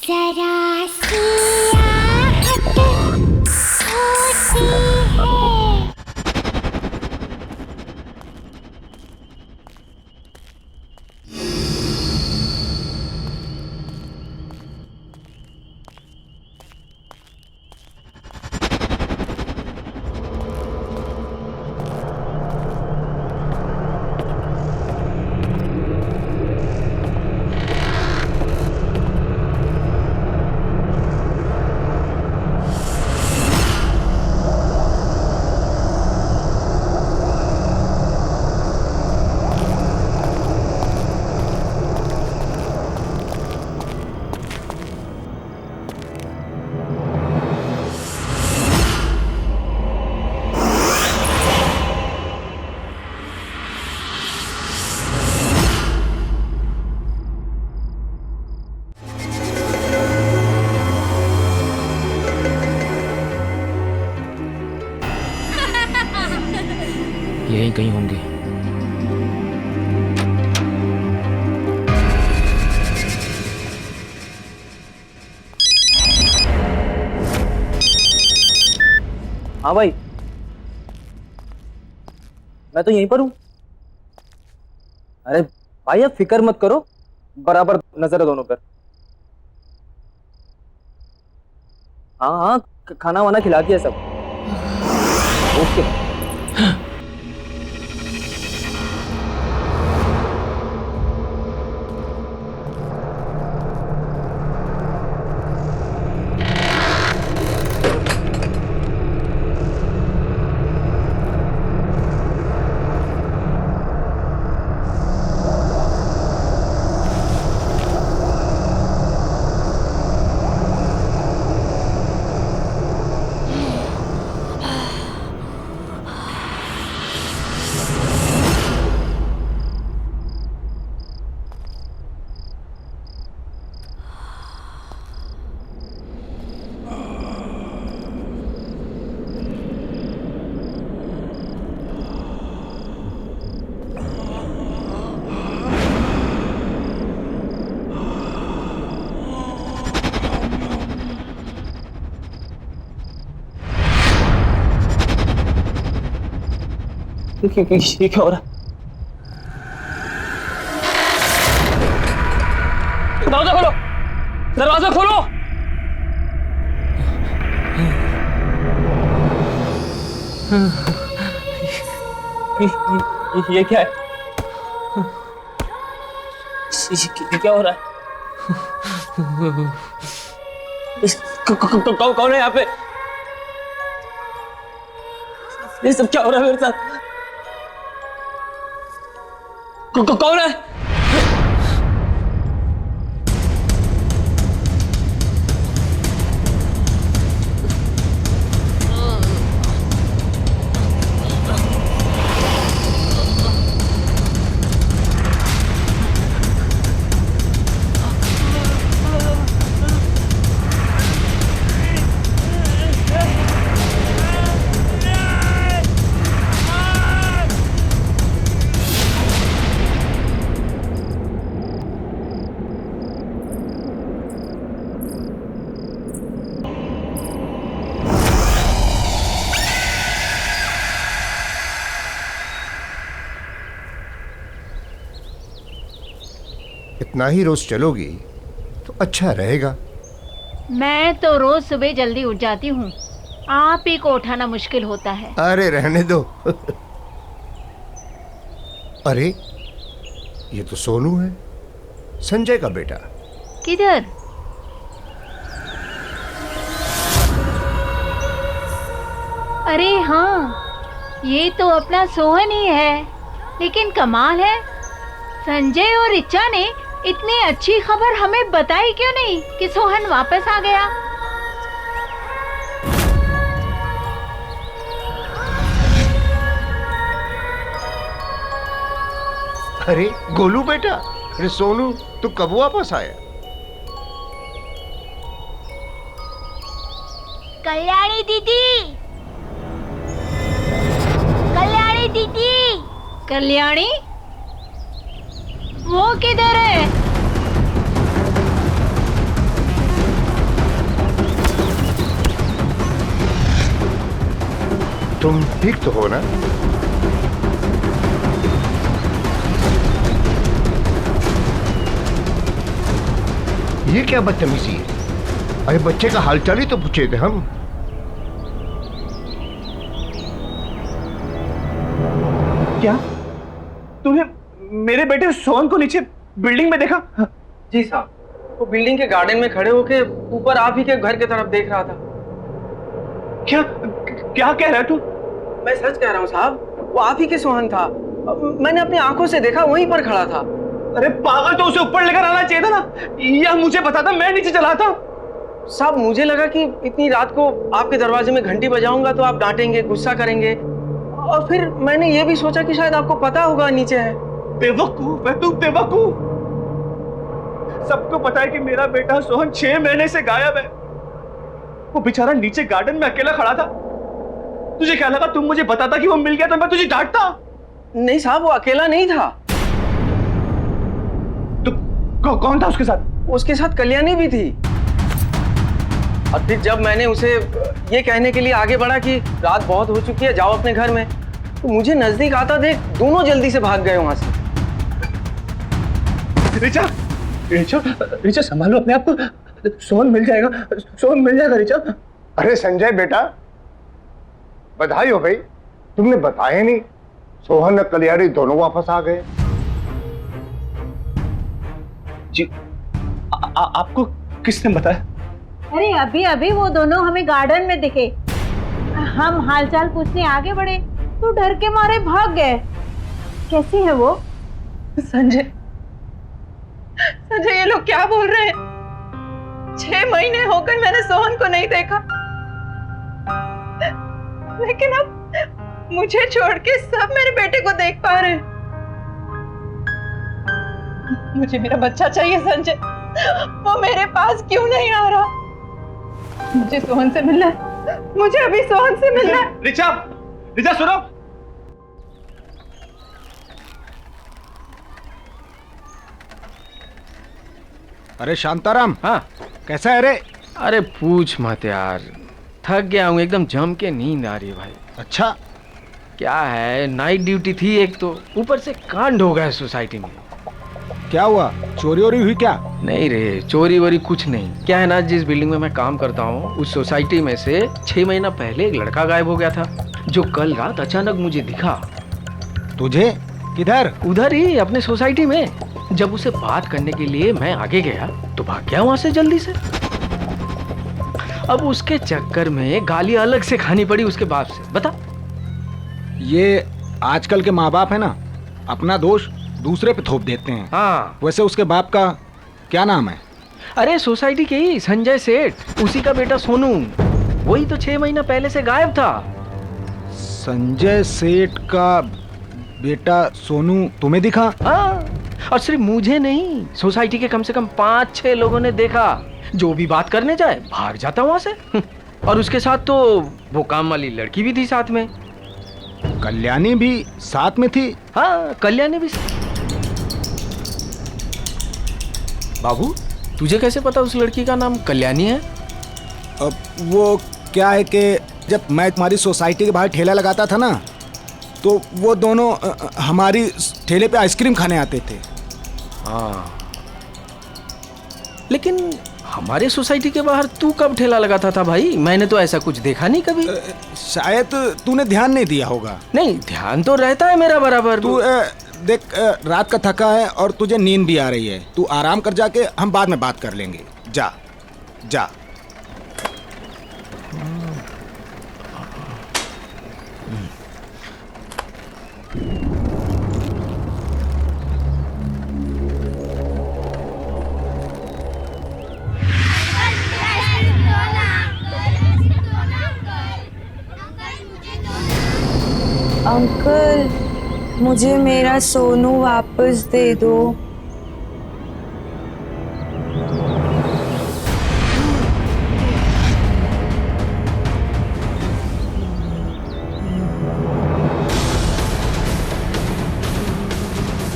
जरा सी आहट होती है। यहीं कहीं होंगे। हाँ भाई, मैं तो यहीं पर हूँ। अरे भाई आप फिक्र मत करो, बराबर नजर है दोनों पर। हाँ हाँ, खाना वाना खिला दिया सब। ओके। ये क्या हो रहा है? दरवाजा खोलो, दरवाजा खोलो। ये क्या है? ये क्या हो रहा है? कौन है यहाँ पे? ये सब क्या हो रहा है मेरे साथ? कौन है? इतना ही रोज चलोगी तो अच्छा रहेगा। मैं तो रोज सुबह जल्दी उठ जाती हूँ, आप ही को उठाना मुश्किल होता है। अरे रहने दो। अरे ये तो सोनू है, संजय का बेटा। किधर? अरे हाँ, ये तो अपना सोहन ही है। लेकिन कमाल है, संजय और रिचा ने इतनी अच्छी खबर हमें बताई क्यों नहीं कि सोहन वापस आ गया। अरे गोलू बेटा, अरे सोनू तू कब वापस आया? कल्याणी दीदी, कल्याणी दीदी। कल्याणी? वो किधर है? तुम ठीक तो हो ना? ये क्या बदतमीजी है? अरे बच्चे का हालचाल ही तो पूछे थे हम। क्या तूने मेरे बेटे सोहन को नीचे बिल्डिंग में देखा? जी साहब, वो बिल्डिंग के गार्डन में खड़े होके ऊपर आप ही के घर की तरफ देख रहा था। क्या क्या कह रहा है तू? मैं सच कह रहा हूँ साहब, वो आप ही के सोहन था। मैंने अपनी आंखों से देखा, वहीं पर खड़ा था। अरे पागल, तो उसे ऊपर लेकर आना चाहिए था ना, या मुझे बताता, मैं नीचे चला था। साहब मुझे लगा कि इतनी रात को आपके दरवाजे में घंटी बजाऊंगा तो आप डांटेंगे, गुस्सा करेंगे, और फिर मैंने ये भी सोचा कि शायद आपको पता होगा नीचे है। बेवकूफ है तू, बेवकूफ। सबको पता है कि मेरा बेटा सोहन 6 महीने से गायब है। वो बेचारा नीचे गार्डन में अकेला खड़ा था। तुझे क्या लगा तुम मुझे बताता कि वो मिल गया तो मैं तुझे डांटता? नहीं साहब, वो अकेला नहीं था। तो कौन था उसके साथ? उसके साथ कल्याणी भी थी। और फिर जब मैंने उसे ये कहने के लिए आगे बढ़ा कि रात बहुत हो चुकी है, जाओ अपने घर में, तो मुझे नजदीक आता देख दोनों जल्दी से भाग गए वहां से। रिचा, रिचा, रिचा संभालो अपने आप को। सोहन मिल जाएगा, सोहन मिल जाएगा रिचा। अरे संजय बेटा, बधाई हो भाई, तुमने बताया नहीं। सोहन और कल्याणी दोनों वापस आ गए। जी, आपको किसने बताया? अरे अभी अभी वो दोनों हमें गार्डन में दिखे। हम हालचाल पूछने आगे बढ़े तो डर के मारे भाग गए। कैसी है वो? संजय, संजय ये लोग क्या बोल रहे हैं? 6 महीने हो गए मैंने सोहन को नहीं देखा, लेकिन अब मुझे छोड़ के सब मेरे बेटे को देख पा रहे हैं। मुझे मेरा बच्चा चाहिए संजय, वो मेरे पास क्यों नहीं आ रहा? मुझे सोहन से मिलना है, मुझे अभी सोहन से मिलना है। रिचा, रिचा सुनो। अरे शांताराम, हाँ कैसा है रे? अरे पूछ मत यार, थक गया हूँ एकदम, जम के नींद आ रही है भाई। अच्छा, क्या है, नाइट ड्यूटी थी एक तो, ऊपर से कांड हो गया है सोसाइटी में। क्या हुआ? चोरी वोरी हुई क्या? नहीं रे, चोरी वोरी कुछ नहीं। क्या है ना, जिस बिल्डिंग में मैं काम करता हूँ उस सोसाइटी में से 6 महीना पहले एक लड़का गायब हो गया था, जो कल रात अचानक मुझे दिखा। तुझे? किधर? उधर ही अपने सोसाइटी में। जब उसे बात करने के लिए मैं आगे गया तो भाग गया वहां से जल्दी से। अब उसके चक्कर में गाली अलग से खानी पड़ी उसके बाप से। बता। ये आजकल के माँ बाप है ना, अपना दोष दूसरे पे थोप देते हैं। हाँ। वैसे उसके बाप का क्या नाम है? अरे सोसाइटी के ही संजय सेठ, उसी का बेटा सोनू। वही तो 6 महीना पहले से गायब था। संजय सेठ का बेटा सोनू तुम्हें दिखा? हाँ, और सिर्फ मुझे नहीं, सोसाइटी के कम से कम 5-6 लोगों ने देखा। जो भी बात करने जाए भाग जाता वहां से। और उसके साथ तो वो काम वाली लड़की भी थी साथ में। कल्याणी भी साथ में थी? हाँ, कल्याणी भी। बाबू, तुझे कैसे पता उस लड़की का नाम कल्याणी है? अब वो क्या है कि जब मैं तुम्हारी सोसाइटी के बाहर ठेला लगाता था ना, तो वो दोनों हमारी ठेले पे आइसक्रीम खाने आते थे। हाँ, लेकिन हमारे सोसाइटी के बाहर तू कब ठेला लगाता था भाई? मैंने तो ऐसा कुछ देखा नहीं कभी। शायद तूने ध्यान नहीं दिया होगा। नहीं, ध्यान तो रहता है मेरा बराबर। तू देख, रात का थका है और तुझे नींद भी आ रही है। तू आराम कर, जाके हम बाद में बात कर लेंगे। जा जा। अंकल, मुझे मेरा सोनू वापस दे दो।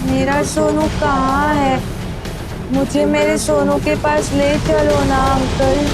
मेरा सोनू कहाँ है? मुझे मेरे सोनू के पास ले चलो ना अंकल।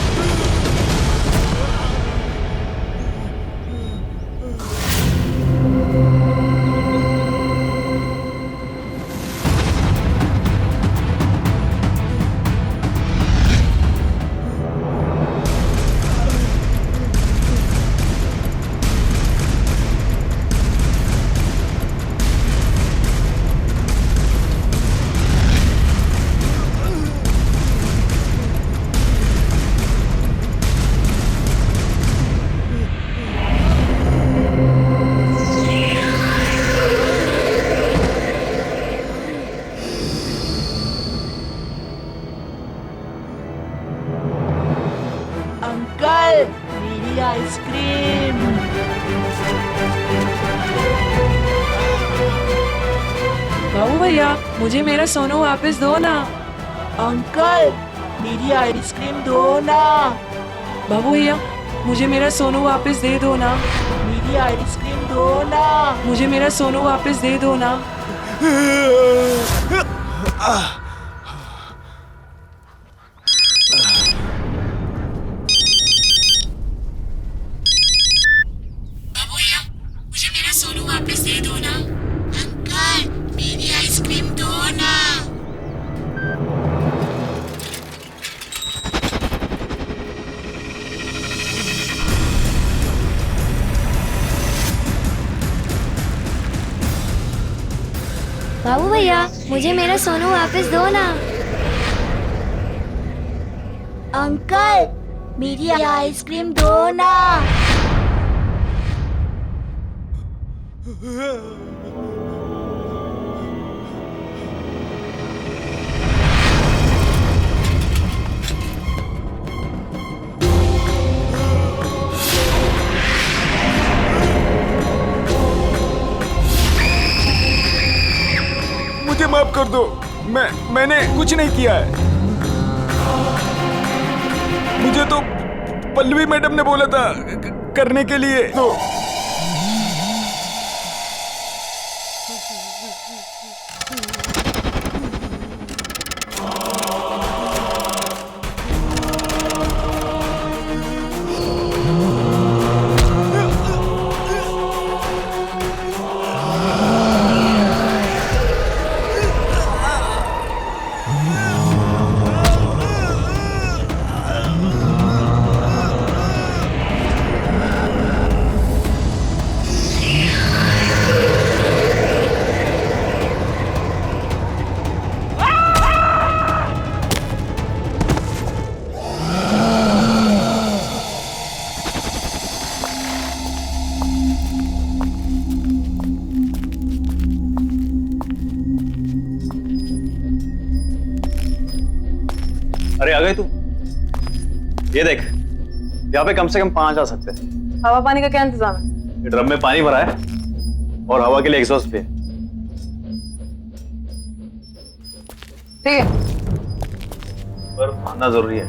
आइसक्रीम। बाबू भैया, मुझे मेरा सोनू वापस दो ना। अंकल, मेरी आइसक्रीम दो ना। बाबू भैया, मुझे मेरा सोनू वापस दे दो ना। मेरी आइसक्रीम दो ना। मुझे मेरा सोनू वापस दे दो ना। बाबू भैया, मुझे मेरा सोनू वापस दे दो ना। अंकल, मेरी आइसक्रीम दो ना। बाबू भैया, मुझे मेरा सोनू वापस दो ना। अंकल, मेरी आइसक्रीम दो ना। मुझे माफ कर दो, मैंने कुछ नहीं किया है। मुझे तो पल्लवी मैडम ने बोला था करने के लिए। तो अरे आ गए तू? ये देख, यहाँ पे कम से कम 5 आ सकते हैं। हवा पानी का क्या इंतजाम है? ये ड्रम में पानी भरा है और हवा के लिए एग्जॉस्ट भी है। ठीक है। पर फांदना जरूरी है।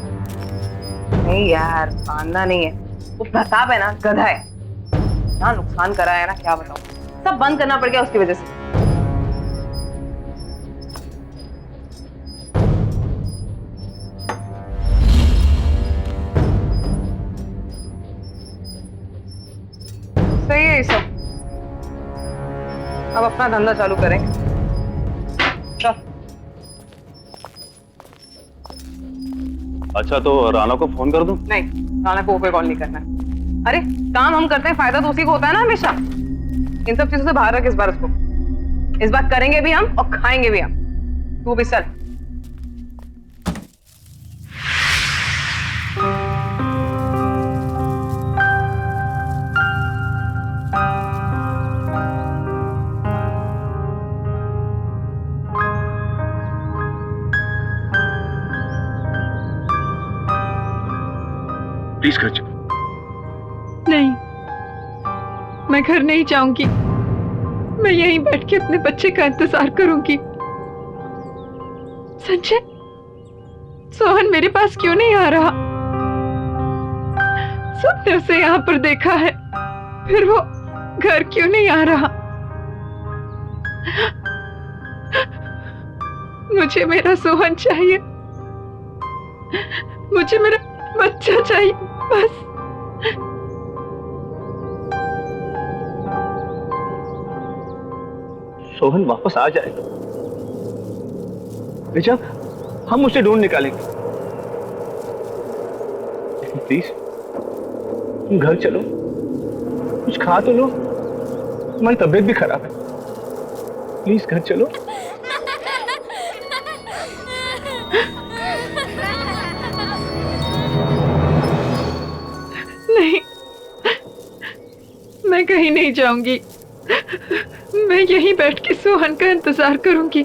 नहीं यार, फांदना नहीं है, वो प्रताप है ना, गधा है। ना नुकसान करा है ना, क्या बताऊं। सब बंद करना पड़ गया उसकी वजह से। सही है ये सब। अब अपना धंधा चालू करें। चल। अच्छा, तो राना को फोन कर दूं? नहीं, राना को कोई कॉल नहीं करना है। अरे काम हम करते हैं, फायदा तो उसी को होता है ना हमेशा। इन सब चीजों से बाहर रख इस बार उसको। इस बार करेंगे भी हम और खाएंगे भी हम। तू भी चल। प्लीज कर चुप। नहीं, मैं घर नहीं जाऊंगी। मैं यहीं बैठ के अपने बच्चे का इंतजार करूंगी। संजय, सोहन मेरे पास क्यों नहीं आ रहा? सबने उसे यहाँ पर देखा है, फिर वो घर क्यों नहीं आ रहा? मुझे मेरा सोहन चाहिए। मुझे मेरा बच्चा चाहिए, बस। सोहन वापस आ जाएगा बेचा, हम उसे ढूंढ निकालेंगे। लेकिन प्लीज तुम घर चलो, कुछ खा तो लो। तुम्हारी तबीयत भी खराब है। प्लीज घर चलो। नहीं, मैं कहीं नहीं जाऊंगी। मैं यहीं बैठ के सोहन का इंतजार करूंगी।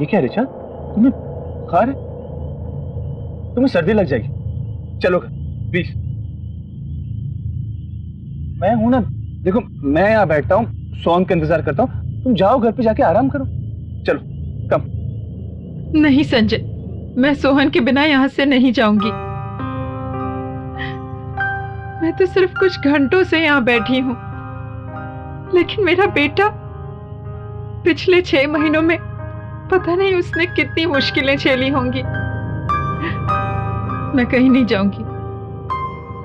ये क्या रिचा, तुम्हें बुखार है? तुम्हें सर्दी लग जाएगी, चलो प्लीज। मैं हूं ना, देखो मैं यहाँ बैठता हूँ, सोहन का इंतजार करता हूँ, तुम जाओ घर पे जाके आराम करो। चलो कम। नहीं संजय, मैं सोहन के बिना यहाँ से नहीं जाऊंगी। मैं तो सिर्फ कुछ घंटों से यहाँ बैठी हूँ, लेकिन मेरा बेटा पिछले 6 महीनों में पता नहीं उसने कितनी मुश्किलें झेली होंगी। मैं कहीं नहीं जाऊंगी,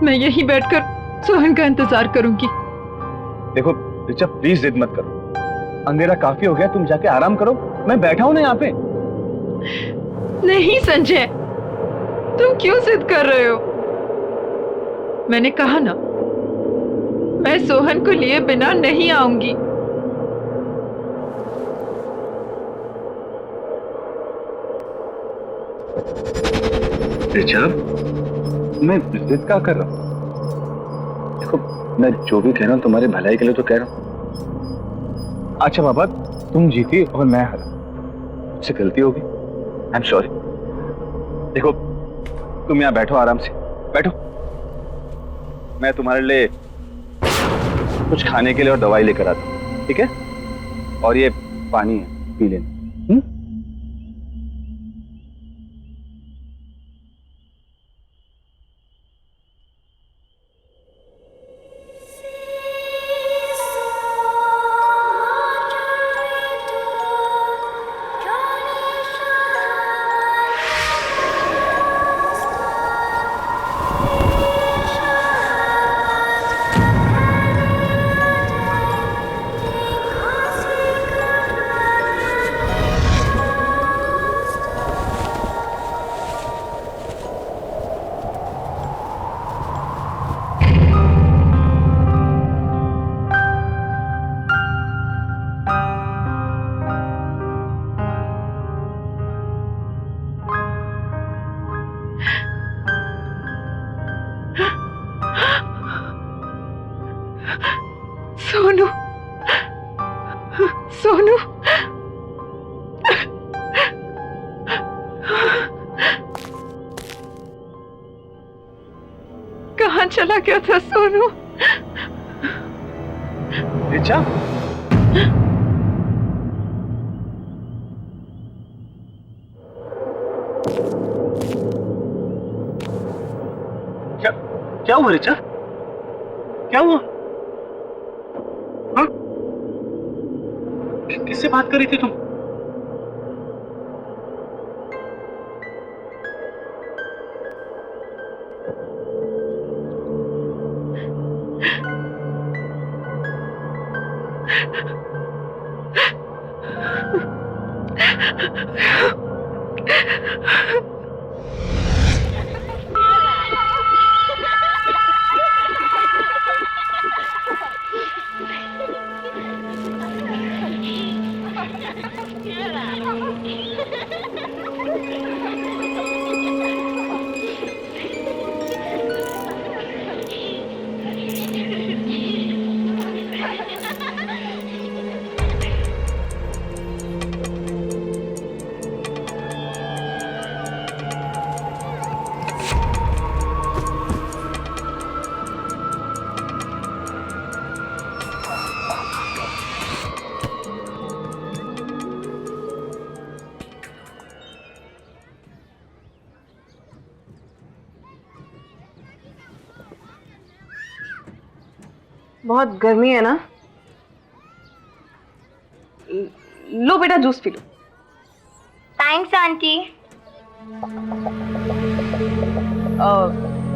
मैं यहीं बैठकर सोहन का इंतजार करूंगी। देखो रिचा प्लीज जिद मत करो, अंधेरा काफी हो गया, तुम जाके आराम करो, मैं बैठा हूं ना यहाँ पे। नहीं संजय, तुम क्यों जिद कर रहे हो? मैंने कहा ना, मैं सोहन को लिए बिना नहीं आऊंगी। रिचा, मैं जिद क्या कर रहा हूँ? देखो मैं जो भी कह रहा हूँ तुम्हारे भलाई के लिए तो कह रहा हूँ। अच्छा बाबा, तुम जीती और मैं हारा, मुझसे गलती होगी, आई एम सॉरी। देखो तुम यहाँ बैठो, आराम से बैठो, मैं तुम्हारे लिए कुछ खाने के लिए और दवाई लेकर आता हूँ, ठीक है? और ये पानी है, पी लेना। सोनू, सोनू, कहाँ चला गया था सोनू? रिचा, क्या क्या हुआ रिचा? क्या हुआ? हाँ? किससे बात कर रही थी तुम? बहुत गर्मी है ना? लो बेटा जूस पी लो। Thanks aunty.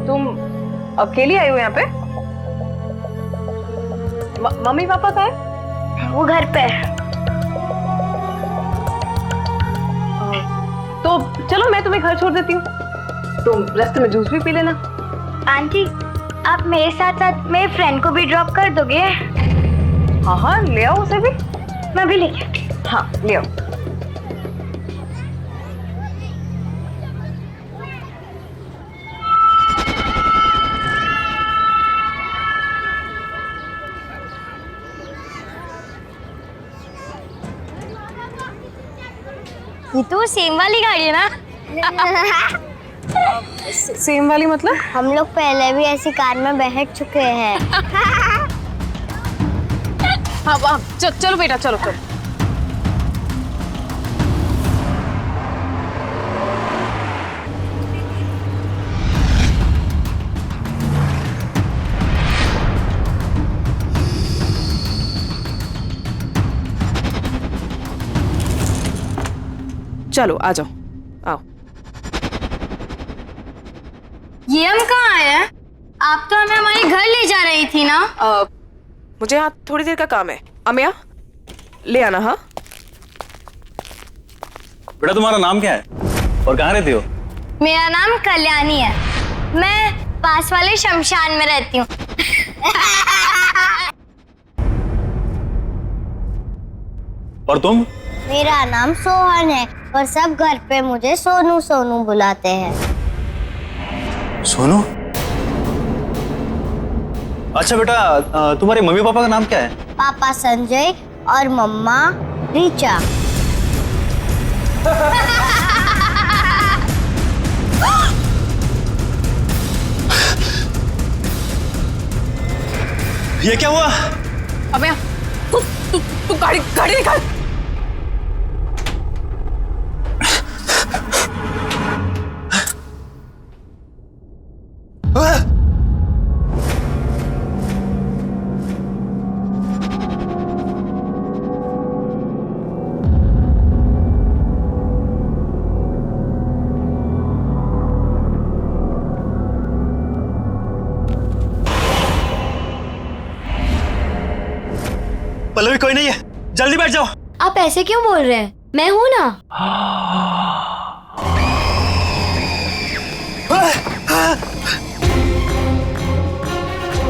तुम अकेली आई हो यहाँ पे? मम्मी पापा कहाँ है? वो घर पे। तो चलो मैं तुम्हें घर छोड़ देती हूँ, तुम रास्ते में जूस भी पी लेना। आंटी, आप मेरे साथ साथ मेरे फ्रेंड को भी ड्रॉप कर दोगे? हाँ हाँ ले आओ उसे भी। मैं भी लेके आती हूँ। हाँ ले आओ। ये तो सेम वाली गाड़ी है ना? सेम वाली मतलब? हम लोग पहले भी ऐसी कार में बैठ चुके हैं। हाँ चलो बेटा चलो चलो। चलो आ जाओ, आओ। ये हम कहाँ आए हैं? आप तो हमें हमारे घर ले जा रही थी ना? मुझे यहाँ थोड़ी देर का काम है। अमिया ले आना। हाँ बेटा तुम्हारा नाम क्या है और कहाँ रहती हो? मेरा नाम कल्याणी है, मैं पास वाले शमशान में रहती हूँ। और तुम? मेरा नाम सोहन है और सब घर पे मुझे सोनू सोनू बुलाते हैं। सोनू? अच्छा बेटा, तुम्हारे मम्मी पापा का नाम क्या है? पापा संजय और मम्मा रीचा। ये क्या हुआ? अबे तू गाड़ी निकाल। पल्लवी कोई नहीं है, जल्दी बैठ जाओ। आप ऐसे क्यों बोल रहे हैं? मैं हूं ना।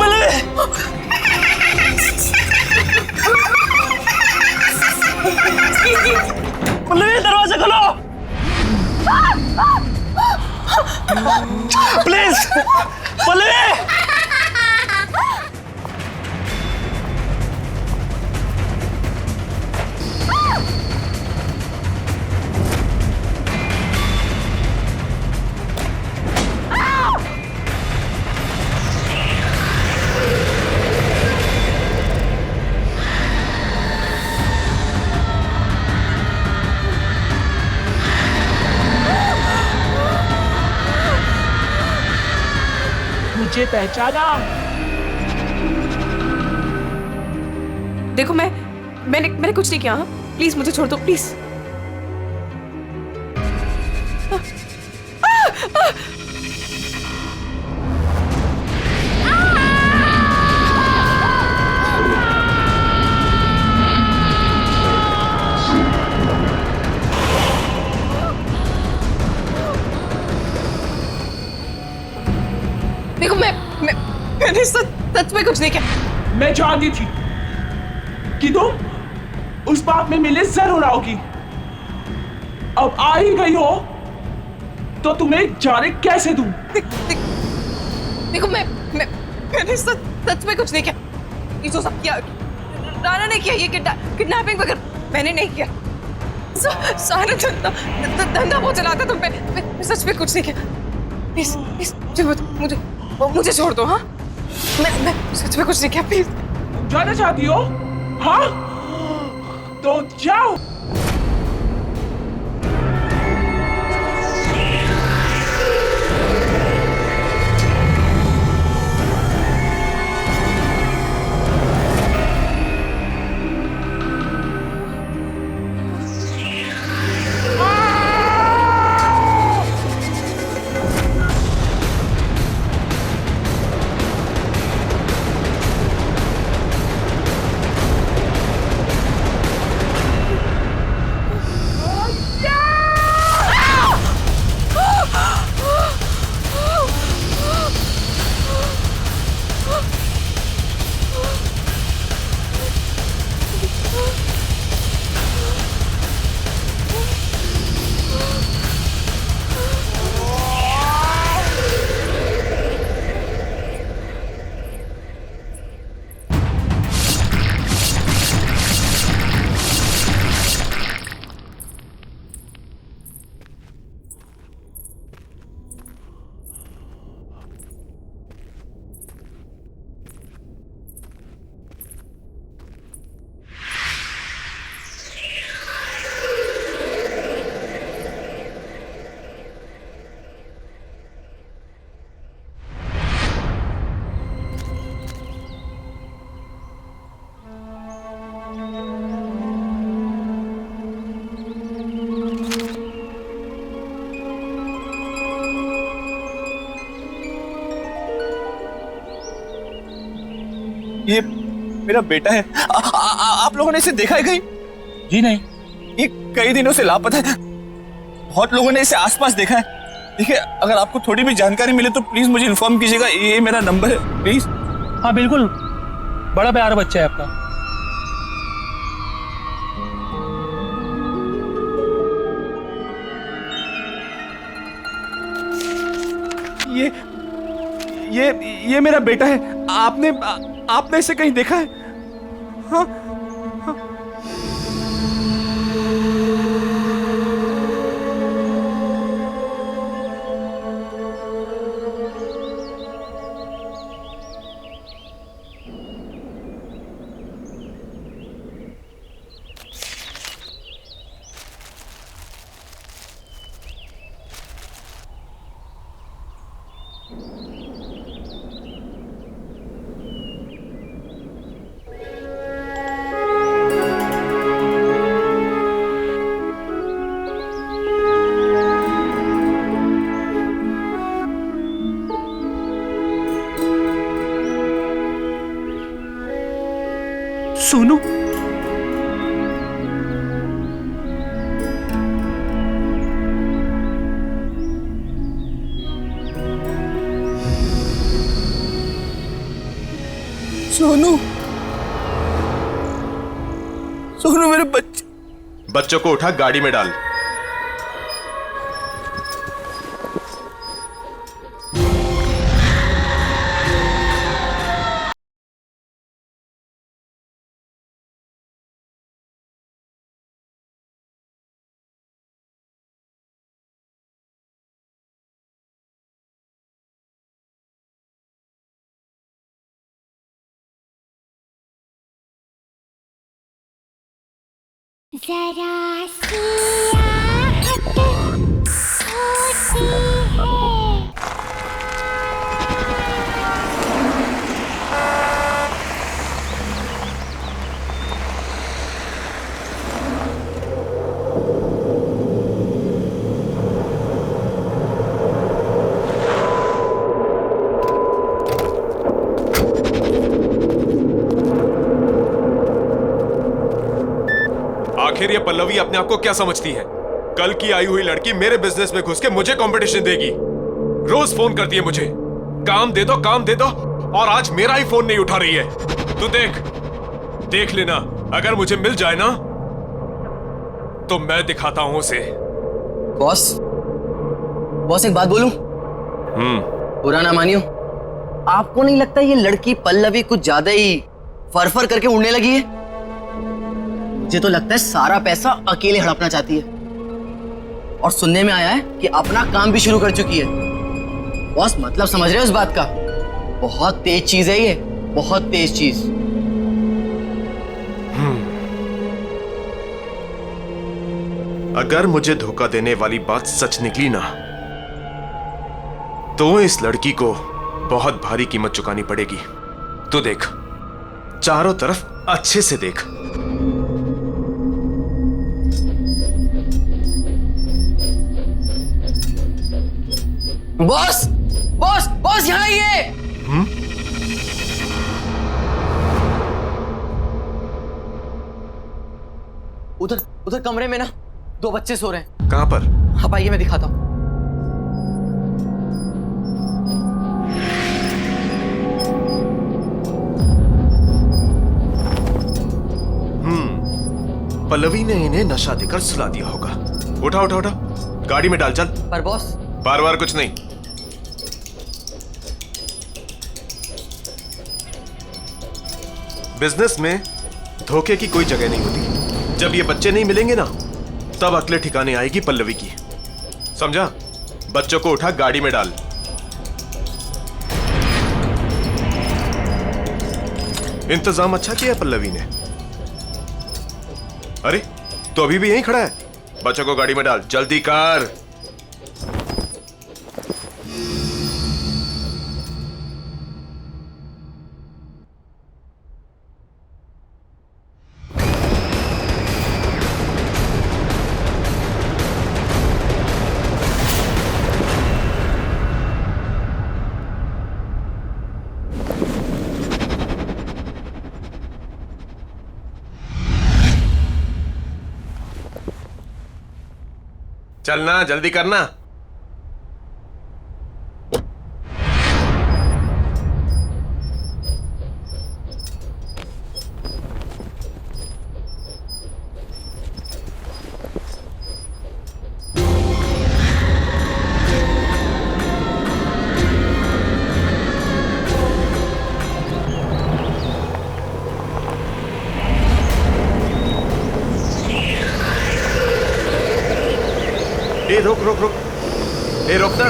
पल्लवी! पल्लवी दरवाजा खोलो प्लीज। पल्लवी! मुझे पहचाना? देखो मैंने कुछ नहीं किया। हाँ प्लीज मुझे छोड़ दो प्लीज। देखो मैंने सच में कुछ नहीं किया। मैं जानती थी कि तुम उस बात में मिले जरूर आओगी। अब आ ही गई हो तो तुम्हें जाने कैसे दूं? देखो मैंने सच में कुछ नहीं किया। ये जो सब किया राना ने किया, ये किडनैपिंग वगैरह मैंने नहीं किया। सारा धंधा वो चलाता तो मैं सच में कुछ नहीं किया। प्लीज मुझे छोड़ दो। हाँ मैं सच में कुछ नहीं किया। प्लीज। जाना चाहती हो? हाँ तो जाओ। ये मेरा बेटा है। आप लोगों ने इसे देखा है कहीं? जी नहीं। ये कई दिनों से लापता है। बहुत लोगों ने इसे आसपास देखा है। देखिए, अगर आपको थोड़ी भी जानकारी मिले तो प्लीज मुझे इन्फॉर्म कीजिएगा। ये मेरा नंबर है, प्लीज। हाँ बिल्कुल, बड़ा प्यारा बच्चा है आपका। ये मेरा बेटा है। आपने इसे कहीं देखा है? हाँ? सोनू, सोनू, सोनू मेरे बच्चों को उठा गाड़ी में डाल। जरा सी आहट होती है। आखिर ये पल्लवी अपने आप को क्या समझती है? कल की आई हुई लड़की मेरे बिजनेस में घुस के मुझे कंपटीशन देगी। रोज फोन करती है मुझे, काम दे दो काम दे दो, और आज मेरा ही फोन नहीं उठा रही है। तू देख लेना, अगर मुझे मिल जाए ना तो मैं दिखाता हूं उसे। बॉस एक बात बोलूं? बुरा ना मानियो, आपको नहीं लगता ये लड़की पल्लवी कुछ ज्यादा ही फरफर करके उड़ने लगी है? मुझे तो लगता है सारा पैसा अकेले हड़पना चाहती है, और सुनने में आया है कि अपना काम भी शुरू कर चुकी है। बॉस मतलब समझ रहे हो इस बात का? बहुत तेज चीज है ये, बहुत तेज चीज। अगर मुझे धोखा देने वाली बात सच निकली ना तो इस लड़की को बहुत भारी कीमत चुकानी पड़ेगी। तो देख, चारों तरफ अच्छे से देख। बॉस बॉस बॉस यहाँ आइए। उधर उधर कमरे में ना 2 बच्चे सो रहे हैं। कहां पर? आप आइए, मैं दिखाता हूं। पल्लवी ने इन्हें नशा देकर सुला दिया होगा। उठा उठा उठा, गाड़ी में डाल, चल। पर बॉस, बार बार कुछ नहीं। बिजनेस में धोखे की कोई जगह नहीं होती। जब ये बच्चे नहीं मिलेंगे ना, तब अगले ठिकाने आएगी पल्लवी की। समझा? बच्चों को उठा गाड़ी में डाल। इंतजाम अच्छा किया पल्लवी ने। अरे, तो अभी भी यहीं खड़ा है? बच्चों को गाड़ी में डाल, जल्दी कर। चलना, जल्दी करना। रुक रुक रुक, रुक ना।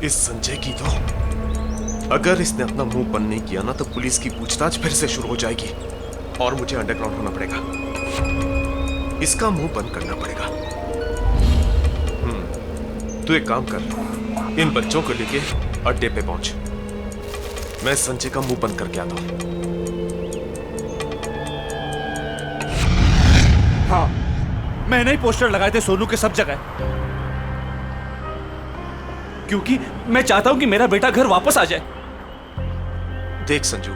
इस संजय की तो, अगर इसने अपना मुंह बंद नहीं किया ना तो पुलिस की पूछताछ फिर से शुरू हो जाएगी और मुझे अंडरग्राउंड होना पड़ेगा। इसका मुंह बंद करना पड़ेगा। तू एक काम कर, इन बच्चों को लेके अड्डे पे पहुंच। मैं संजय का मुंह बंद करके आता हूं। हाँ, मैंने ही पोस्टर लगाए थे सोनू के सब जगह, क्योंकि मैं चाहता हूं कि मेरा बेटा घर वापस आ जाए। देख संजू,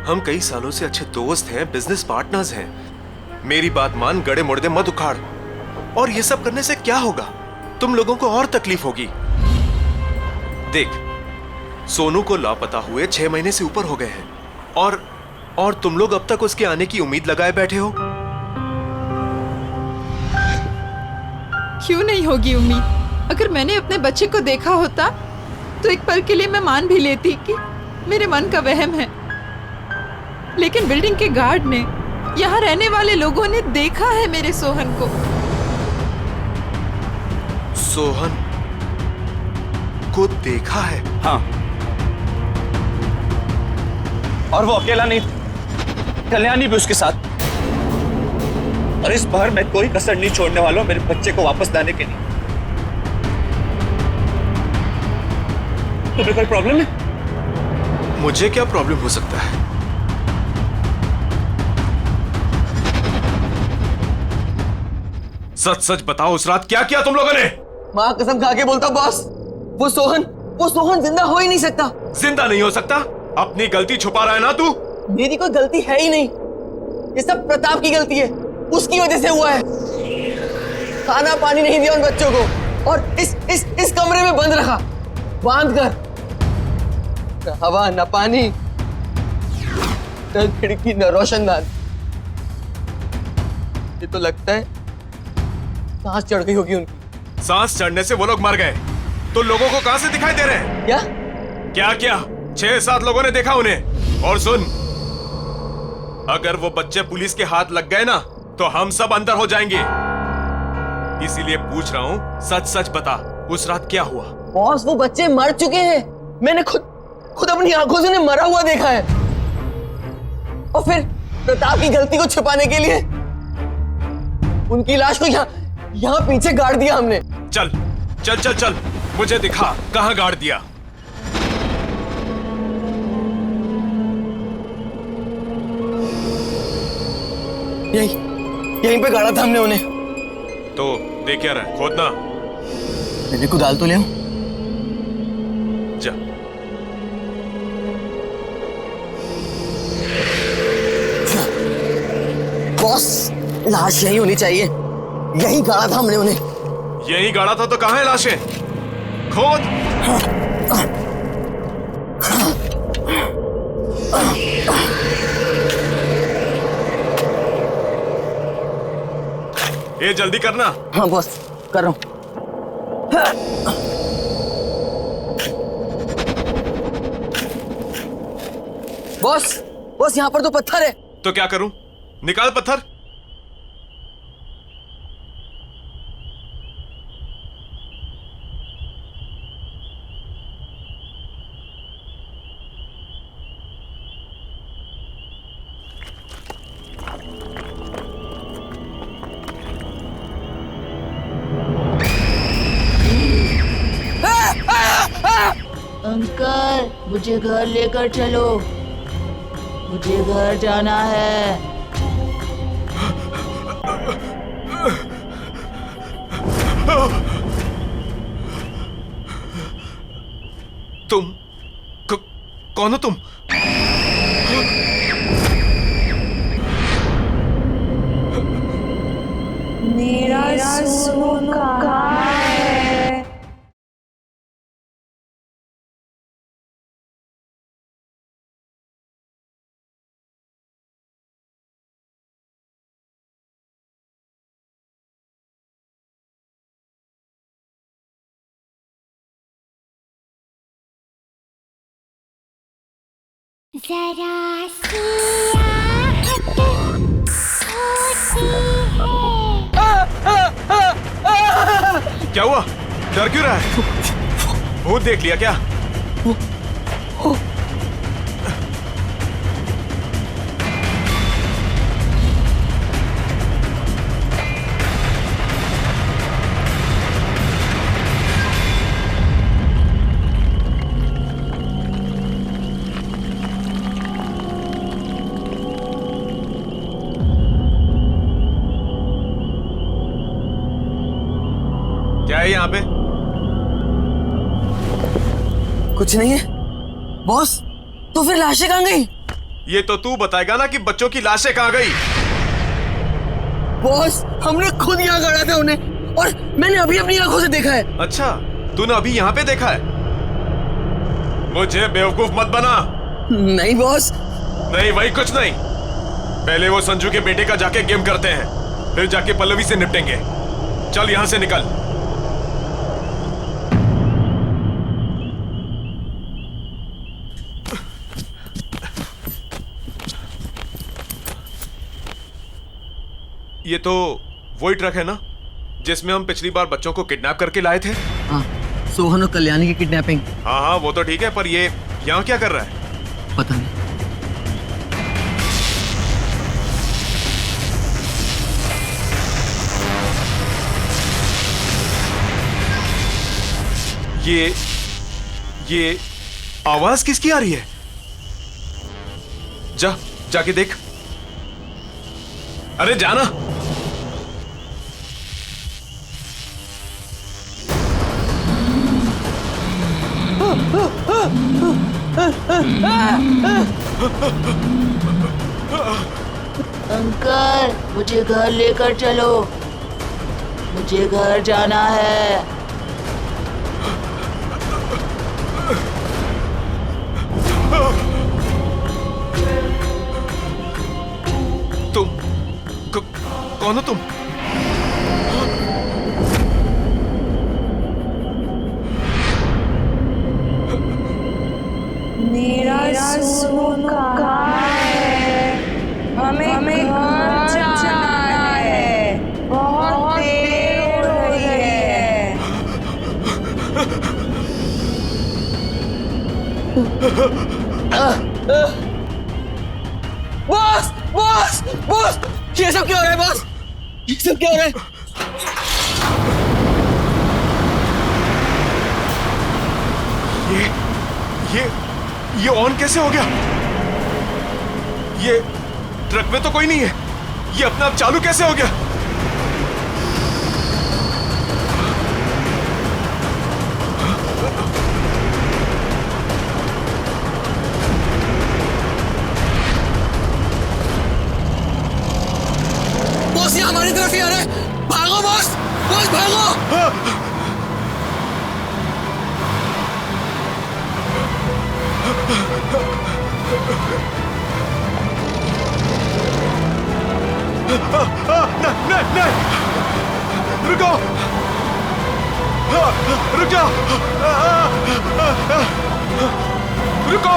हम कई सालों से अच्छे दोस्त हैं, बिजनेस पार्टनर्स हैं। मेरी बात मान, गड़े मुड़दे मत उखाड़। और ये सब करने से क्या होगा? तुम लोगों को और तकलीफ होगी। देख, सोनू को लापता हुए 6 महीने से ऊपर हो गए हैं और तुम लोग अब तक उसके आने की उम्मीद लगाए बैठे हो। क्यों नहीं होगी उम्मीद? अगर मैंने अपने बच्चे को देखा होता तो एक पल के लिए मैं मान भी लेती कि मेरे मन का वहम है। लेकिन बिल्डिंग के गार्ड ने, यहाँ रहने वाले लोगों ने देखा है मेरे सोहन को। सोहन को देखा है? हाँ, और वो अकेला नहीं था, कल्याणी भी उसके साथ। और इस बार मैं कोई कसर नहीं छोड़ने वाला हूं मेरे बच्चे को वापस लाने के लिए। तुम्हें कोई प्रॉब्लम है? मुझे क्या प्रॉब्लम हो सकता है? सच सच बताओ, उस रात क्या किया तुम लोगों ने? माँ कसम खा के बोलता बॉस, वो सोहन जिंदा हो ही नहीं सकता। जिंदा नहीं हो सकता? अपनी गलती छुपा रहा है ना तू? मेरी कोई गलती है ही नहीं, ये सब प्रताप की गलती है, उसकी वजह से हुआ है। खाना पानी नहीं दिया उन बच्चों को और इस कमरे में बंद रखा, बांध कर। न हवा न पानी, न खिड़की न रोशनदान। ये तो लगता है सांस चढ़ गई होगी उनकी। सांस चढ़ने से वो लोग मर गए तो लोगों को कहां से दिखाई दे रहे हैं? क्या 6-7 लोगों ने देखा उन्हें। और सुन, अगर वो बच्चे पुलिस के हाथ लग गए ना तो हम सब अंदर हो जाएंगे। इसीलिए पूछ रहा हूं, सच सच बता, उस रात क्या हुआ? बॉस, वो बच्चे मर चुके हैं। मैंने खुद अपनी आंखों से उन्हें मरा हुआ देखा है। और फिर प्रताप की गलती को छुपाने के लिए उनकी लाश को यहाँ पीछे गाड़ दिया हमने। चल चल चल चल, मुझे दिखा कहां गाड़ दिया। यहीं पे गाड़ा था हमने उन्हें। तो देख क्या रहा है, खोदना। मैंने कुदाल तो ले आऊं? जा। बॉस, लाश यही होनी चाहिए। यही गाड़ा था हमने उन्हें। यही गाड़ा था तो कहां है लाशें? खोद। ये जल्दी करना। हाँ बॉस, कर रहा हूं। बॉस, यहाँ पर तो पत्थर है। तो क्या करूं? निकाल पत्थर। अंकल, मुझे घर लेकर चलो, मुझे घर जाना है। तुम कौन हो तुम? मेरा सोनू कहाँ है? जरा सी आहट होती है। क्या हुआ? डर क्यों रहा है? भूत देख लिया क्या? क्या है यहाँ पे? कुछ नहीं है बॉस। तो फिर लाशें कहाँ गई? ये तो तू बताएगा ना कि बच्चों की लाशें कहाँ गई। बॉस हमने खुद यहाँ गाड़ा था उन्हें और मैंने अभी अपनी आंखों से देखा है। अच्छा, तूने अभी यहाँ पे देखा है? मुझे बेवकूफ मत बना। नहीं बॉस। नहीं वही कुछ नहीं। पहले वो संजू के बेटे का जाके गेम करते हैं, फिर जाके पल्लवी से निपटेंगे। चल यहाँ से निकल। ये तो वही ट्रक है ना जिसमें हम पिछली बार बच्चों को किडनैप करके लाए थे? हाँ, सोहन और कल्याणी की किडनैपिंग। हाँ हाँ वो तो ठीक है, पर ये यहाँ क्या कर रहा है? पता नहीं। ये आवाज किसकी आ रही है? जाके देख। अरे जाना। अंकल मुझे घर लेकर चलो, मुझे घर जाना है। तुम कौन हो तुम? मेरा सोनू कहाँ है? हमें घर जाना है, बहुत देर हो रही है। बॉस बॉस बॉस, ये सब क्या हो रहा है बॉस? ये सब क्या हो रहा है? ये ऑन कैसे हो गया? ये ट्रक में तो कोई नहीं है, ये अपने आप चालू कैसे हो गया? बॉस ये हमारी तरफ ही आ रहा है। भागो बॉस, बॉस भागो। नहीं, रुको, रुक जाओ, रुको।